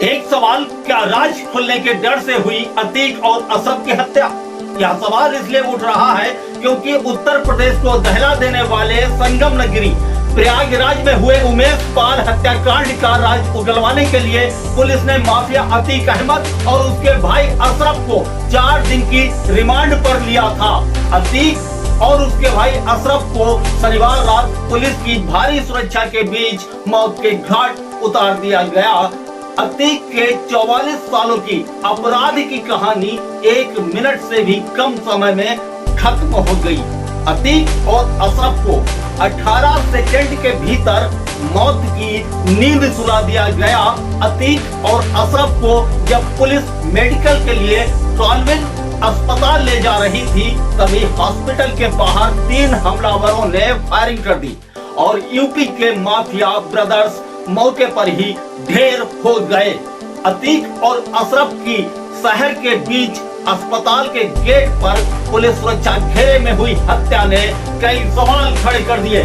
एक सवाल, क्या राज खुलने के डर से हुई अतीक और असद की हत्या? यह सवाल इसलिए उठ रहा है क्योंकि उत्तर प्रदेश को दहला देने वाले संगम नगरी प्रयागराज में हुए उमेश पाल हत्याकांड का राज उगलवाने के लिए पुलिस ने माफिया अतीक अहमद और उसके भाई अशरफ को 4 दिन की रिमांड पर लिया था। अतीक और उसके भाई अशरफ को शनिवार रात पुलिस की भारी सुरक्षा के बीच मौत के घाट उतार दिया गया। अतीक के 44 सालों की अपराध की कहानी 1 मिनट से भी कम समय में खत्म हो गई। अतीक और अशरफ को 18 सेकंड के भीतर मौत की नींद सुला दिया गया। अतीक और अशरफ को जब पुलिस मेडिकल के लिए कॉन्वेंट अस्पताल ले जा रही थी तभी हॉस्पिटल के बाहर 3 हमलावरों ने फायरिंग कर दी और यूपी के माफिया ब्रदर्स मौके पर ही ढेर हो गए। अतीक और अशरफ की शहर के बीच अस्पताल के गेट पर पुलिस सुरक्षा घेरे में हुई हत्या ने कई सवाल खड़े कर दिए।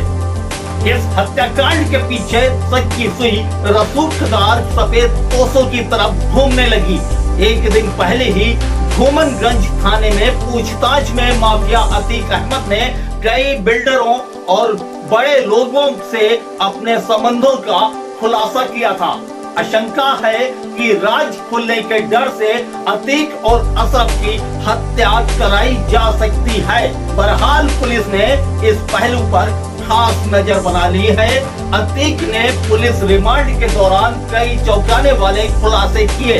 इस हत्याकांड के पीछे सच की सुई रसूखदार सफेद पोसों की तरफ घूमने लगी। एक दिन पहले ही घूमनगंज थाने में पूछताछ में माफिया अतीक अहमद ने कई बिल्डरों और बड़े लोगों से अपने संबंधों का खुलासा किया था। आशंका है कि राज खुलने के डर से अतीक और अशरफ की हत्या कराई जा सकती है। बहरहाल पुलिस ने इस पहलू पर खास नजर बना ली है। अतीक ने पुलिस रिमांड के दौरान कई चौंकाने वाले खुलासे किए।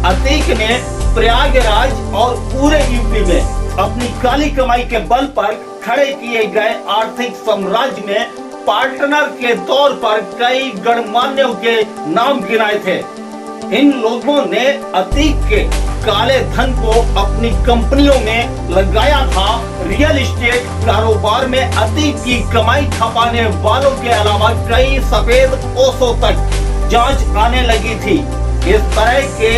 अतीक ने प्रयागराज और पूरे यूपी में अपनी काली कमाई के बल पर खड़े किए गए आर्थिक साम्राज्य में पार्टनर के तौर पर कई गणमान्यों के नाम गिनाए थे। इन लोगों ने अतीक के काले धन को अपनी कंपनियों में लगाया था। रियल एस्टेट कारोबार में अतीक की कमाई खपाने वालों के अलावा कई सफेद पोसों तक जांच आने लगी थी। इस तरह के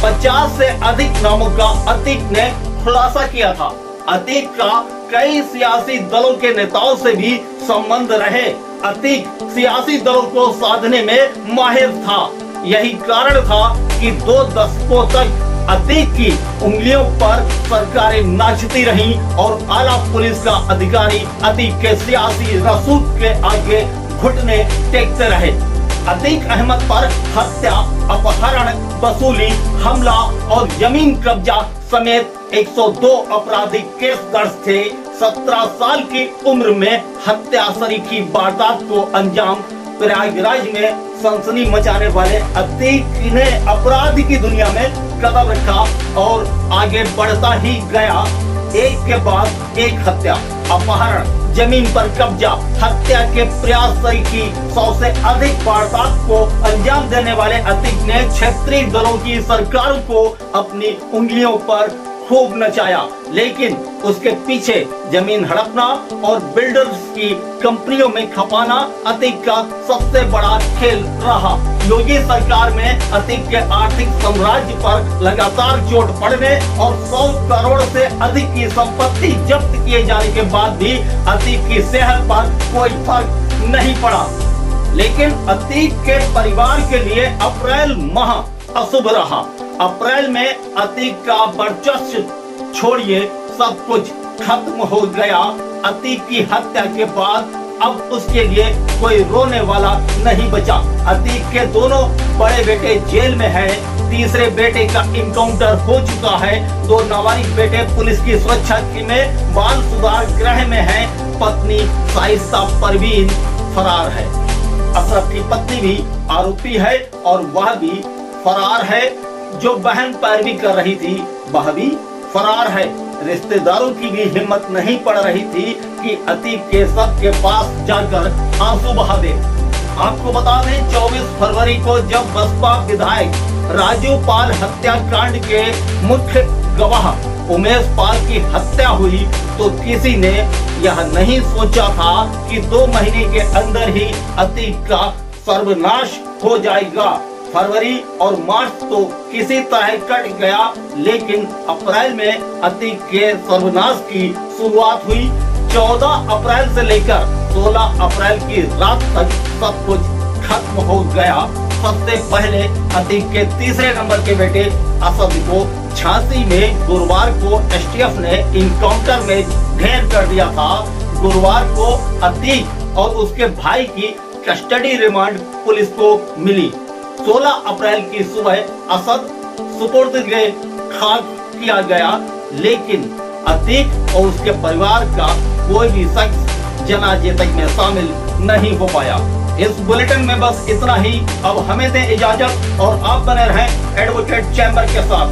50 से अधिक नामों का अतीक ने खुलासा किया था। अतीक का कई सियासी दलों के नेताओं से भी संबंध रहे। अतीक सियासी दलों को साधने में माहिर था। यही कारण था कि 2 दशकों तक अतीक की उंगलियों पर सरकारें नाचती रहीं और आला पुलिस का अधिकारी अतीक के सियासी रसूख के आगे घुटने टेकते रहे। अतीक अहमद पर हत्या, अपहरण, वसूली, हमला और जमीन कब्जा समेत 102 आपराधिक केस दर्ज थे। 17 साल की उम्र में हत्या सरीखी वारदात को अंजाम प्रयागराज में सनसनी मचाने वाले अतीक ने अपराध की दुनिया में कदम रखा और आगे बढ़ता ही गया। एक के बाद एक हत्या, अपहरण, जमीन पर कब्जा, हत्या के प्रयास सरीखी 100 से अधिक वारदात को अंजाम देने वाले अतीक ने क्षेत्रीय दलों की सरकार को अपनी उंगलियों पर खूब नचाया, लेकिन उसके पीछे जमीन हड़पना और बिल्डर्स की कंपनियों में खपाना अतीक का सबसे बड़ा खेल रहा। योगी सरकार में अतीक के आर्थिक साम्राज्य पर लगातार चोट पड़ने और 100 करोड़ से अधिक की संपत्ति जब्त किए जाने के बाद भी अतीक की सेहत पर कोई फर्क नहीं पड़ा। लेकिन अतीक के परिवार के लिए अप्रैल माह अशुभ रहा। अप्रैल में अतीक का वर्चस्व छोड़िए सब कुछ खत्म हो गया। अतीक की हत्या के बाद अब उसके लिए कोई रोने वाला नहीं बचा। अतीक के दोनों बड़े बेटे जेल में हैं। तीसरे बेटे का इनकाउंटर हो चुका है। 2 नाबालिग बेटे पुलिस की सुरक्षा में बाल सुधार गृह में हैं। पत्नी शाइस्ता परवीन फरार है। अशरफ की पत्नी भी आरोपी है और वह भी फरार है। जो बहन पैरवी कर रही थी वह भी फरार है। रिश्तेदारों की भी हिम्मत नहीं पड़ रही थी कि अतीक के शव के पास जाकर आंसू बहा दे। आपको बता दें 24 फरवरी को जब बसपा विधायक राजू पाल हत्याकांड के मुख्य गवाह उमेश पाल की हत्या हुई तो किसी ने यह नहीं सोचा था कि 2 महीने के अंदर ही अतीक का सर्वनाश हो जाएगा। फरवरी और मार्च तो किसी तरह कट गया, लेकिन अप्रैल में अतीक के सर्वनाश की शुरुआत हुई। 14 अप्रैल से लेकर 16 अप्रैल की रात तक सब कुछ खत्म हो गया। सबसे पहले अतीक के तीसरे नंबर के बेटे असद को झांसी में गुरुवार को एसटीएफ ने इनकाउंटर में ढेर कर दिया था। गुरुवार को अतीक और उसके भाई की कस्टडी रिमांड पुलिस को मिली। 16 अप्रैल की सुबह असद सुपुर्दे खाक किया गया, लेकिन अतीक और उसके परिवार का कोई भी शख्स जनाजे तक में शामिल नहीं हो पाया। इस बुलेटिन में बस इतना ही। अब हमें दें इजाजत और आप बने रहें एडवोकेट चैम्बर के साथ।